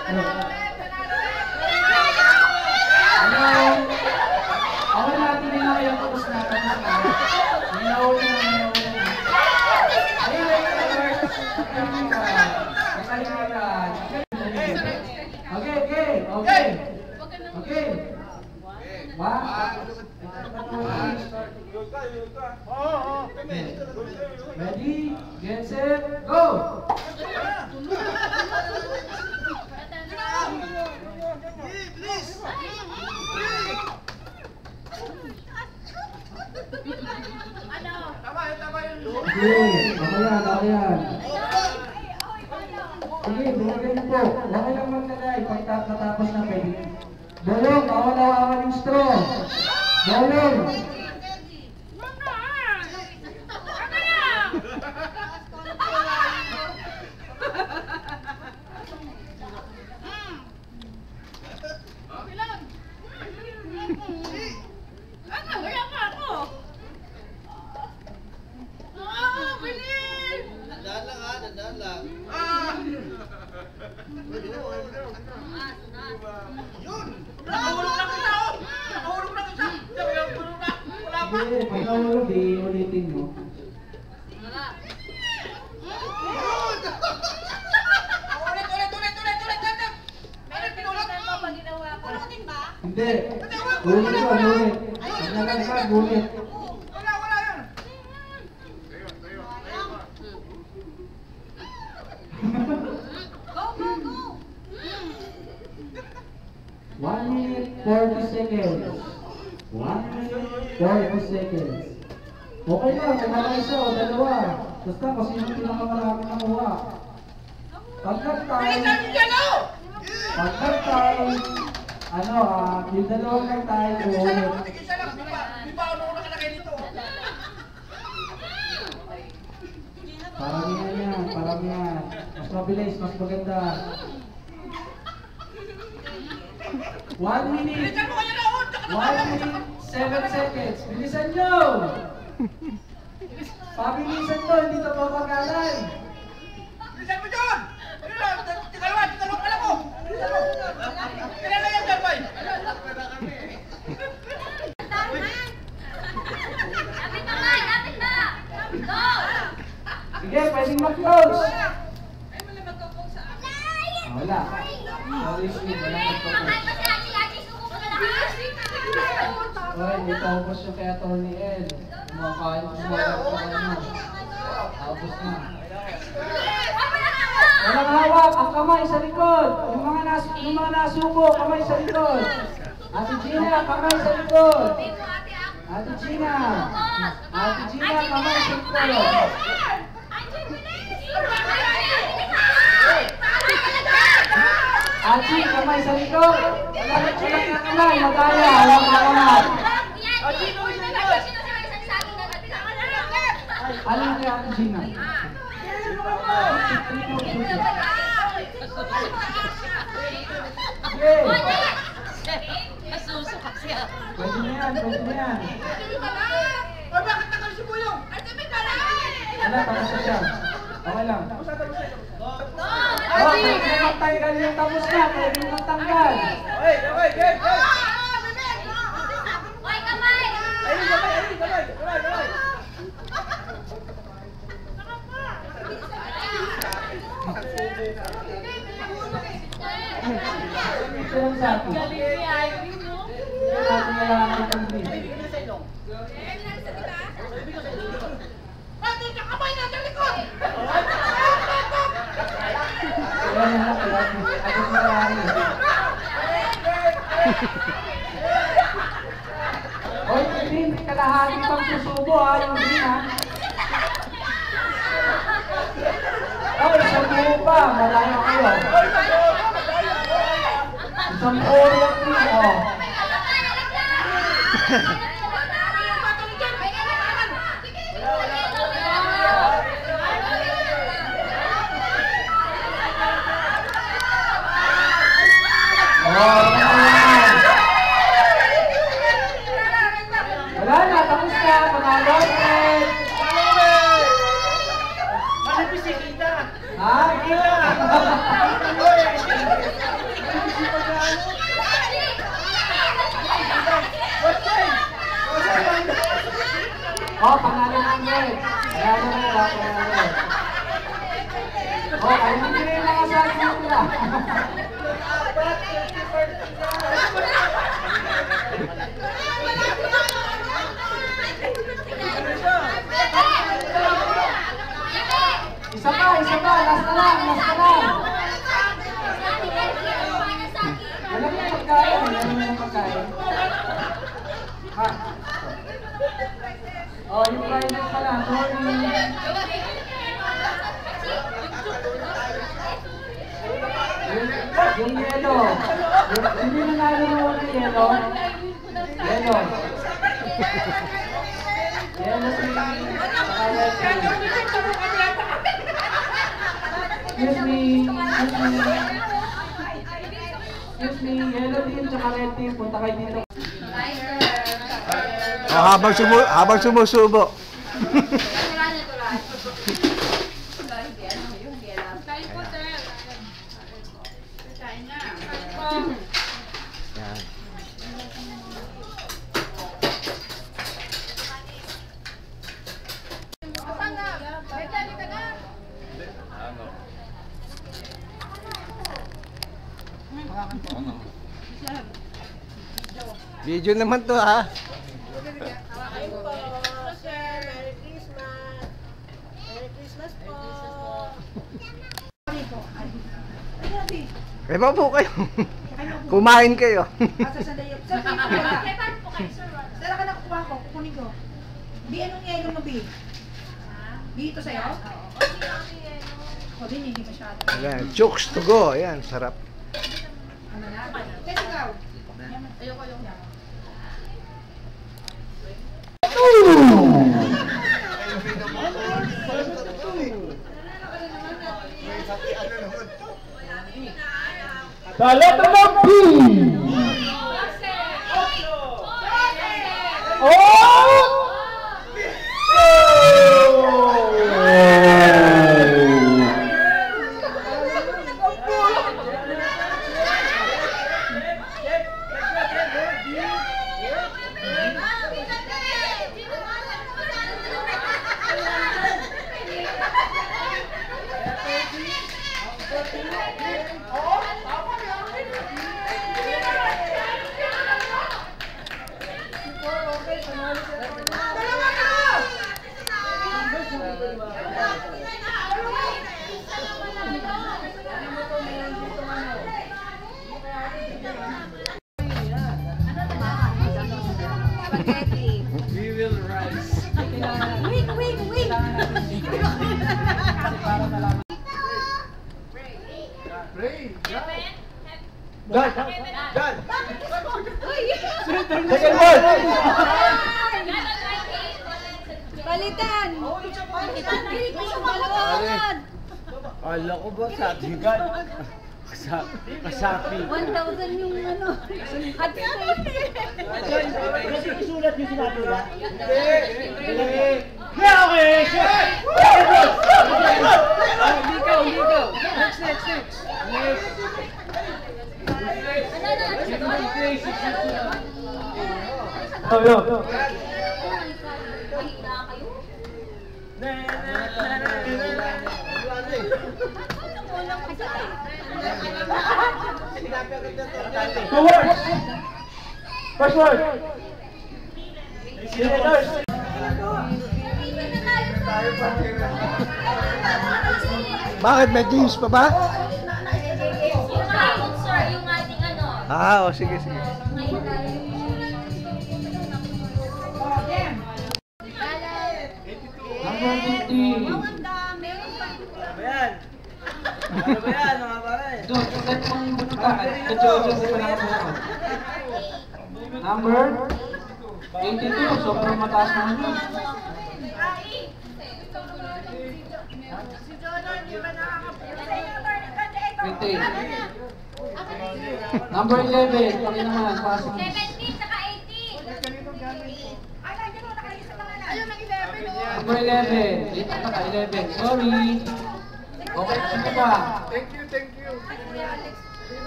Awal natin yung mga yung tapos na. May nauli na. Ready, get set, go! Sige, binigay niyo po. Laki lang maglalay. Pagkatapos na pwede. Bolong, awal-awal yung straw. Bolong. Pag nahulog, ulitin mo. Hindi. Ulit ko, ulit. Pag nakalipad, ulit. Wala yun. 1 minute 40 seconds. 1 minute 40 seconds. Okay lang, kung mga isa o dalawa. Basta kasi yung pinakamarami nakuha. Pagkat-time, yung dalawang lang tayo ulit. Paramihan. Mas mabilis, mas maganda. 1 minute 7 seconds. Bilisan nyo! Pabilisan to, hindi ito papagalan. Bilisan mo dyan! Tigalwa ka lang mo! Kailan na yan dyan, boy? Lapit na! Go! Sige, pwedeng mag-close. Ay, wala magkakong sa akin. Wala. Sorry, sweet. Wala mag-close. Hoy, may taubos yung kaya Tony L. Kumakain ko ano. Taubos na. Walang hawak, ang kamay sa likod. Yung mga nasuko, kamay sa likod. Ate Gina, kamay sa likod. Ate Gina, kamay sa likod. Ate, kamay sa likod. Walang na kamay, madaya, walang na kamay. Alam niya Ate Gina. Pwede na yan. Ay, bakit nakal si Buyong? Wala, tapos na siya. Okay lang. Pwede magtanggal yung tapos na. Pwede magtanggal. Ay, game! Hoy, kamay! Kamay! Ito yung sabi. Natin na lang ang pag-ibig. Bakit ka kamay na sa likod? Kaya na lang, agad marami. Hoy, hindi kalahati pang susubo ha, yung din ha. Oh, isang buo pa, malayo kayo. Isang buo yung din, oh. Wala na, tapos na, panalo ulit. Manipis si Kita. Ha? Oh, panalo ng red. Panalo ng red, panalo. Oh, kayo hindi rin nakasali mo nila. Isa pa, last na lang. Alam mo yung pagkain? Ha? Oh, yung prizes pala, sorry. Yung yellow. Hindi na nalaro ng yellow. Yellow si... Excuse me, yellow team tsaka red team, punta kayo dito. Oh, habang sumusubo. Video naman to ha. Eh ba po kayo? Kumain kayo. Sir, ka nakukuha ko, kukunin ko. Bi, anong yelo mo, Bi? Bi, ito sa'yo? O, din, hindi masyado. Ayan, chooks to go. Ayan, sarap. Ano na? Kasi ikaw. Ayoko yung The letter of B. Palitan! Kala ko ba sabi ka? Kasapi. 1,000 yung ano. At Kasi isulat yung sinabi ba? Two words. First word. Bakit may games pa ba? Yung ating ano. Ah, oh, sige. Number 15. Ano ba yan mga pare? Set mo yung bunutan. Joseph pa nakasunod. Number 82. Sobrang mataas naman yun. Number 11. Paki naman. Pasok. 17 saka 18. Number 11. Dito ka 11. Sorry. Okay, sino ba? Thank you.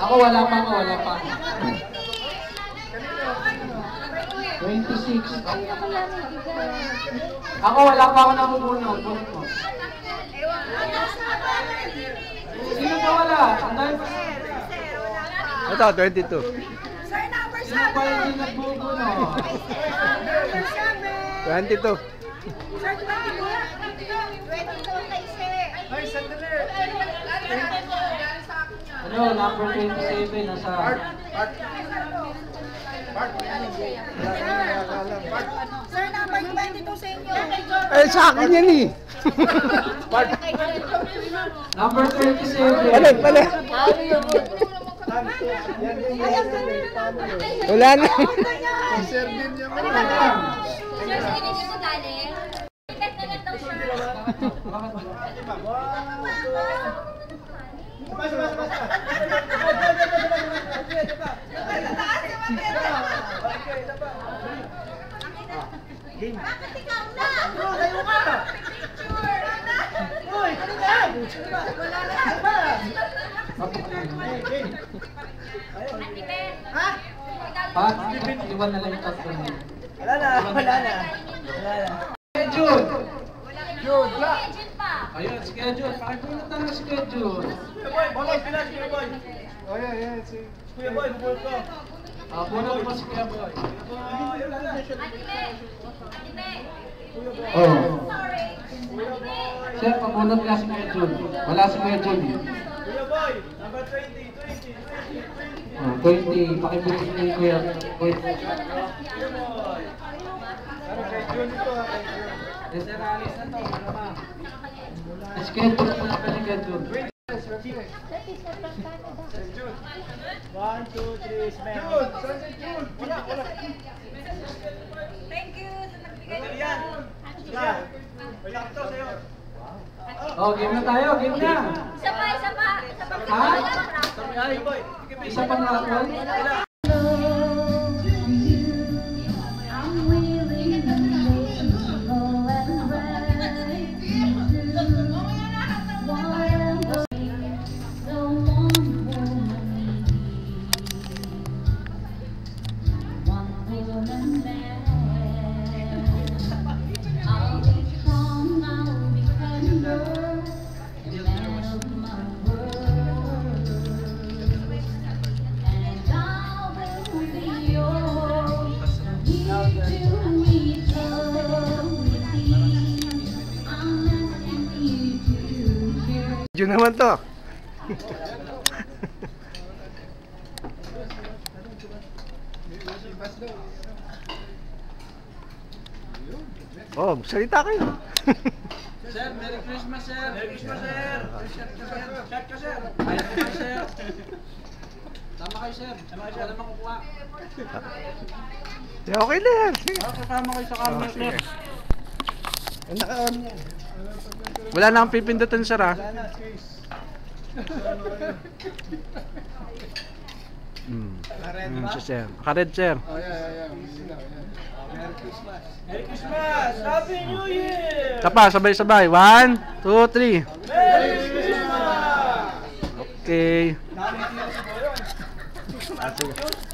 Ako wala pa ako. 26. Ako, wala pa ako nakupunod. Bunot mo. Sino pa wala? Ang dahil pa. Ito, 22. Sir, number Sino pa hindi nagbubunot? 22. Sir, 22 kay sir. Ay, sandali. Ano, number 27 nasa... Sir, number 22 sa inyo. Eh, sa akin yan eh. Number 37. Balik, balik. Wala na. Sir, sige din mo galing. Ikat na lang daw siya. Bakit ikaw na? Bro, kayo ka. Uy, ano na? Wala na. Ate Ben. Ha? Pat, iwan na lang yung tatlo mo. Wala na, wala na. Wala na. Schedule! Jude pa. Ayun, schedule. Pakibunot na ng schedule. Boy, pilas, Kuya Boy. Kuya Boy, bubulot ko. Bunot mo si Kuya Boy. Ate Ben. Ate Ben. Oh. Sorry. Sir, pabunot nga si Kuya Jun. Wala si Kuya Jun. Kuya Boy, number 20. Oh, 20. Pakibunot ni Kuya Boy. Sir, alis na to. Malamang. Schedule mo na pa ni Kuya Jun. 1, 2, 3, smell. June, saan si June? Wala. Thank you sa nagbigay Ano ng yan? Yan. Wala ko to sa'yo. Oh, game na tayo. Game na. Isa pa, isa pa. Isa pa. Ha? Kuya Boy, Isa pa na ako. Yun naman to. Oh, salita kayo. Sir, Merry Christmas, sir. Merry Christmas, sir. Shot ka, sir. Ayun po kayo, sir. Tama kayo, sir. Wala naman kukuha. Yeah, okay na yan. Sige. Kasama kayo sa camera, Oh, sige. sir. Eh, naka-on yan. Wala na akong pipindutin, sir, ha? Sir. Naka-red, sir. Merry Christmas. Happy New Year. Tapa, sabay-sabay. 1, 2, 3. Merry Christmas. Okay. Dami tira si Boy yun.